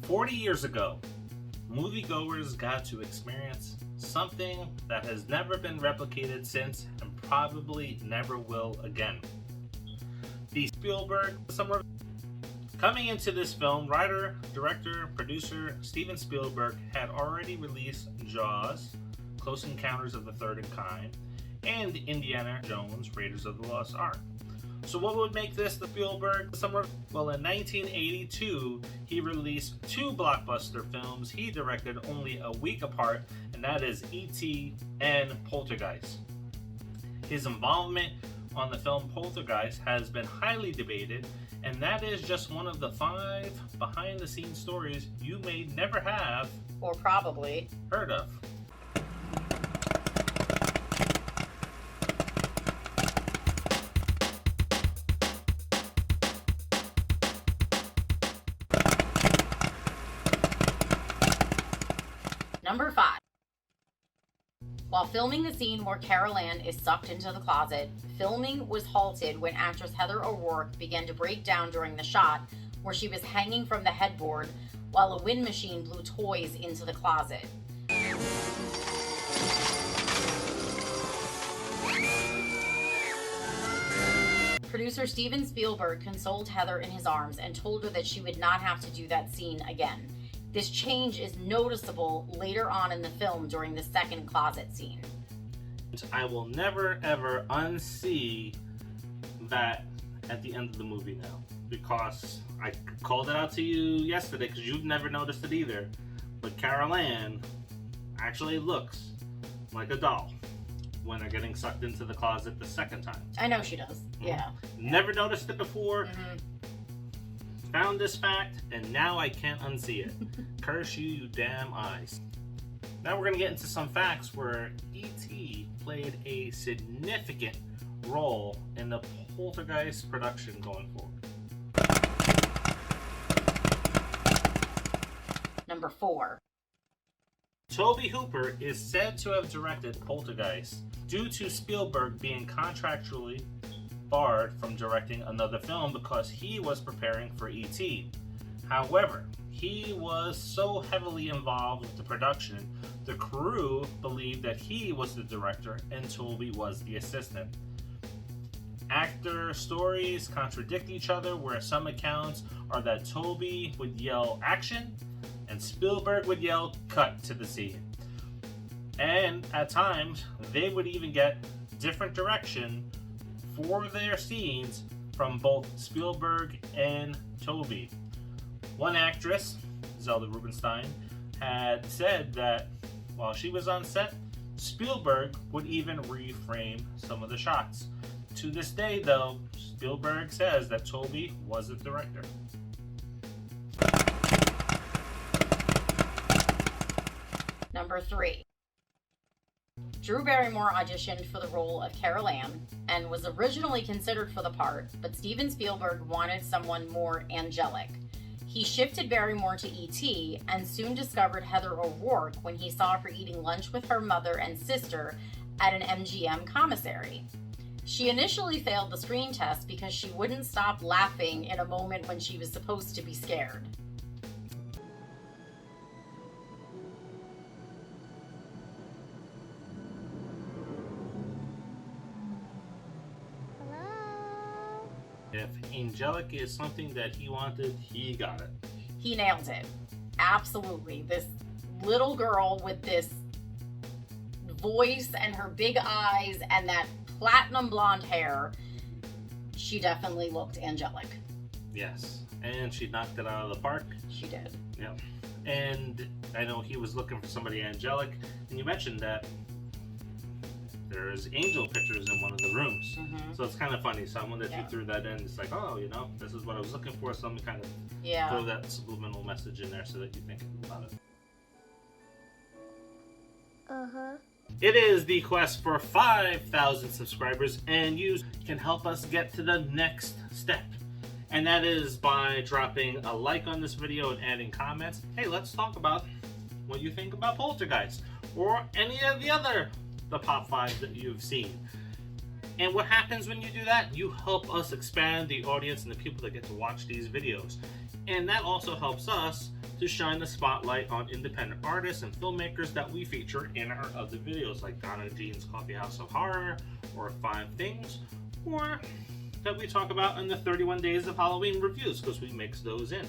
40 years ago, moviegoers got to experience something that has never been replicated since and probably never will again. The Spielberg Summer. Coming into this film, writer, director, producer Steven Spielberg had already released Jaws, Close Encounters of the Third Kind, and Indiana Jones, Raiders of the Lost Ark. So what would make this the Spielberg Summer? Well, in 1982, he released two blockbuster films he directed only a week apart, and that is E.T. and Poltergeist. His involvement on the film Poltergeist has been highly debated, and that is just one of the 5 behind-the-scenes stories you may never have, or probably, heard of. Number 5. While filming the scene where Carol Ann is sucked into the closet, filming was halted when actress Heather O'Rourke began to break down during the shot where she was hanging from the headboard while a wind machine blew toys into the closet. Producer Steven Spielberg consoled Heather in his arms and told her that she would not have to do that scene again. This change is noticeable later on in the film during the second closet scene. I will never ever unsee that at the end of the movie now, because I called it out to you yesterday because you've never noticed it either, but Carol Ann actually looks like a doll when they're getting sucked into the closet the second time. I know she does. Yeah. Never noticed it before. Found this fact, and now I can't unsee it. Curse you, you damn eyes. Now we're going to get into some facts where E.T. played a significant role in the Poltergeist production going forward. Number 4. Tobe Hooper is said to have directed Poltergeist due to Spielberg being contractually barred from directing another film because he was preparing for E.T. However, he was so heavily involved with the production, the crew believed that he was the director and Tobe was the assistant. Actor stories contradict each other, where some accounts are that Tobe would yell action and Spielberg would yell cut to the scene. And at times, they would even get different direction for their scenes from both Spielberg and Tobe. One actress, Zelda Rubinstein, had said that while she was on set, Spielberg would even reframe some of the shots. To this day, though, Spielberg says that Tobe was the director. Number 3. Drew Barrymore auditioned for the role of Carol Ann and was originally considered for the part, but Steven Spielberg wanted someone more angelic. He shifted Barrymore to E.T. and soon discovered Heather O'Rourke when he saw her eating lunch with her mother and sister at an MGM commissary. She initially failed the screen test because she wouldn't stop laughing in a moment when she was supposed to be scared. If angelic is something that he wanted, he got it. He nailed it. Absolutely. This little girl with this voice and her big eyes and that platinum blonde hair, she definitely looked angelic. Yes, and she knocked it out of the park. She did. Yeah. And I know he was looking for somebody angelic, and you mentioned that there's angel pictures in one of the rooms. So it's kind of funny. Someone that you threw that in, it's like, oh, this is what I was looking for. So I'm kind of throw that subliminal message in there so that you think about it. It is the quest for 5,000 subscribers, and you can help us get to the next step. And that is by dropping a like on this video and adding comments. Hey, let's talk about what you think about Poltergeist or any of the Pop 5 that you've seen. And what happens when you do that? You help us expand the audience and the people that get to watch these videos. And that also helps us to shine the spotlight on independent artists and filmmakers that we feature in our other videos, like Donna and Jean's Coffee House of Horror, or 5 Things, or that we talk about in the 31 Days of Halloween reviews, because we mix those in.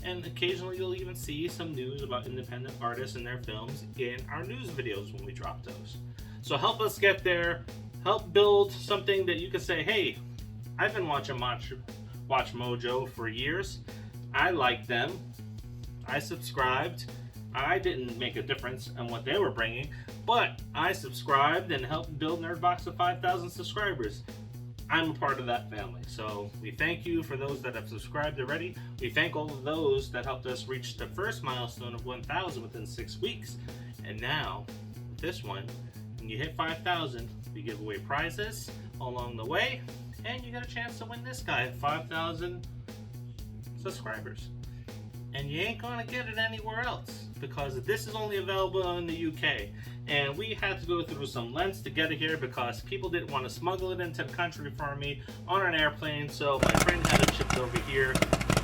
And occasionally you'll even see some news about independent artists and their films in our news videos when we drop those. So help us get there, help build something that you can say, hey, I've been watching Watch Mojo for years. I like them. I subscribed. I didn't make a difference in what they were bringing, but I subscribed and helped build Nerdbox to 5,000 subscribers. I'm a part of that family. So we thank you for those that have subscribed already. We thank all of those that helped us reach the first milestone of 1,000 within 6 weeks. And now, with this one, when you hit 5,000, we give away prizes along the way, and you get a chance to win this guy at 5,000 subscribers. And you ain't gonna get it anywhere else, because this is only available in the UK. And we had to go through some lengths to get it here because people didn't want to smuggle it into the country for me on an airplane. So my friend had it shipped over here,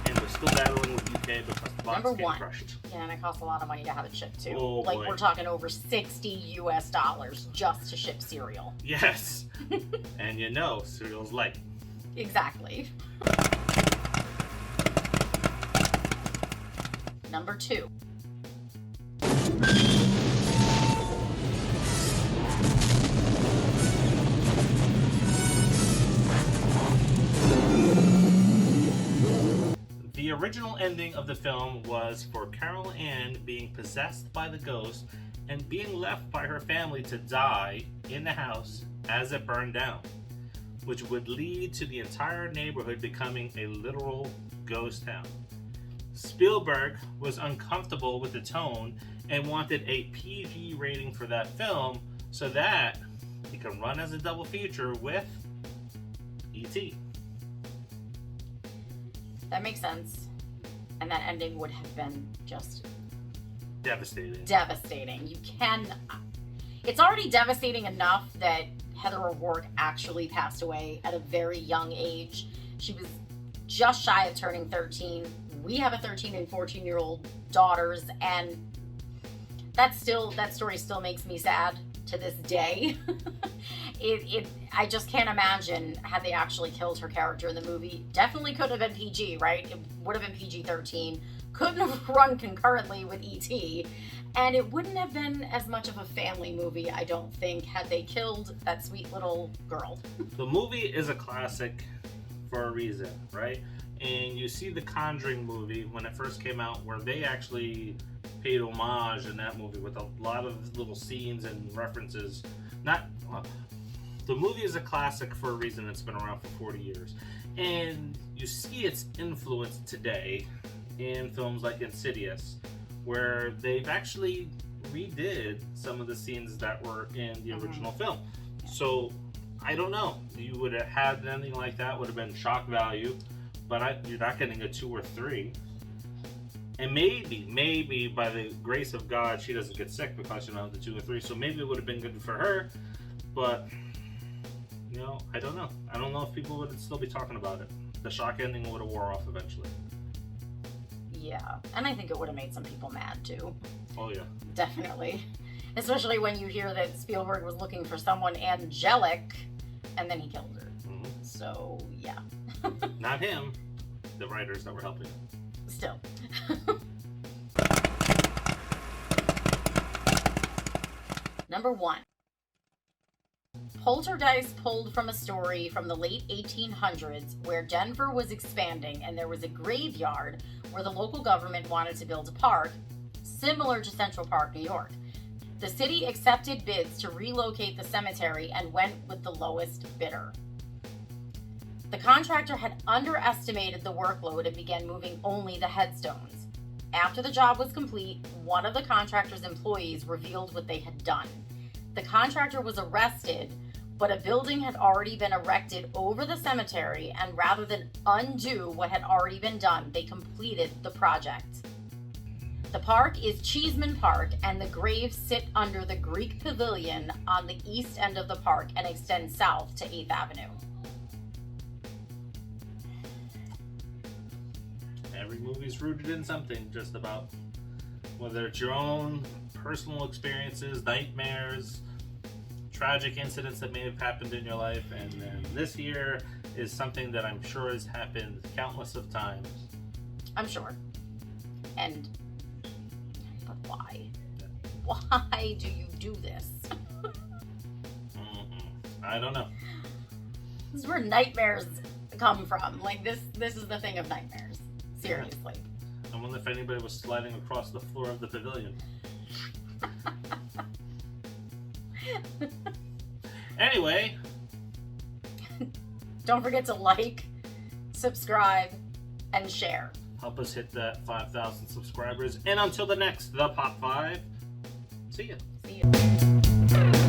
and we're still battling with UK because the box getting crushed. Yeah, and it costs a lot of money to have it shipped too. Oh, like boy. We're talking over $60 just to ship cereal. Yes. And you know, cereal's light. Exactly. Number 2. The original ending of the film was for Carol Ann being possessed by the ghost and being left by her family to die in the house as it burned down, which would lead to the entire neighborhood becoming a literal ghost town. Spielberg was uncomfortable with the tone and wanted a PG rating for that film so that it can run as a double feature with E.T. That makes sense. And that ending would have been just devastating. Devastating. It's already devastating enough that Heather O'Rourke actually passed away at a very young age. She was just shy of turning 13. We have a 13 and 14-year-old daughters, and that story still makes me sad to this day. I just can't imagine had they actually killed her character in the movie. Definitely could have been PG, right? It would have been PG-13. Couldn't have run concurrently with E.T. And it wouldn't have been as much of a family movie, I don't think, had they killed that sweet little girl. The movie is a classic for a reason, right? And you see the Conjuring movie when it first came out, where they actually paid homage in that movie with a lot of little scenes and references. The movie is a classic for a reason. It's been around for 40 years. And you see its influence today in films like Insidious, where they've actually redid some of the scenes that were in the original film. So, I don't know. You would have had anything like that, would have been shock value, but you're not getting a 2 or 3. And maybe by the grace of God, she doesn't get sick because, the 2 or 3. So maybe it would have been good for her, but, I don't know. I don't know if people would still be talking about it. The shock ending would have wore off eventually. Yeah, and I think it would have made some people mad too. Oh yeah. Definitely. Especially when you hear that Spielberg was looking for someone angelic, and then he killed her. Mm-hmm. So, yeah. Not him. The writers that were helping him. Still. Number 1. Poltergeist pulled from a story from the late 1800s where Denver was expanding and there was a graveyard where the local government wanted to build a park, similar to Central Park, New York. The city accepted bids to relocate the cemetery and went with the lowest bidder. The contractor had underestimated the workload and began moving only the headstones. After the job was complete, one of the contractor's employees revealed what they had done. The contractor was arrested, but a building had already been erected over the cemetery, and rather than undo what had already been done, they completed the project. The park is Cheeseman Park, and the graves sit under the Greek Pavilion on the east end of the park and extend south to 8th Avenue. Every movie's rooted in something, just about. Whether it's your own personal experiences, nightmares, tragic incidents that may have happened in your life, and then this year is something that I'm sure has happened countless of times. I'm sure. But why? Yeah. Why do you do this? I don't know. This is where nightmares come from. Like, this is the thing of nightmares. Seriously. I wonder if anybody was sliding across the floor of the pavilion. Anyway. Don't forget to like, subscribe, and share. Help us hit that 5,000 subscribers. And until the next The Pop 5, see ya. See ya.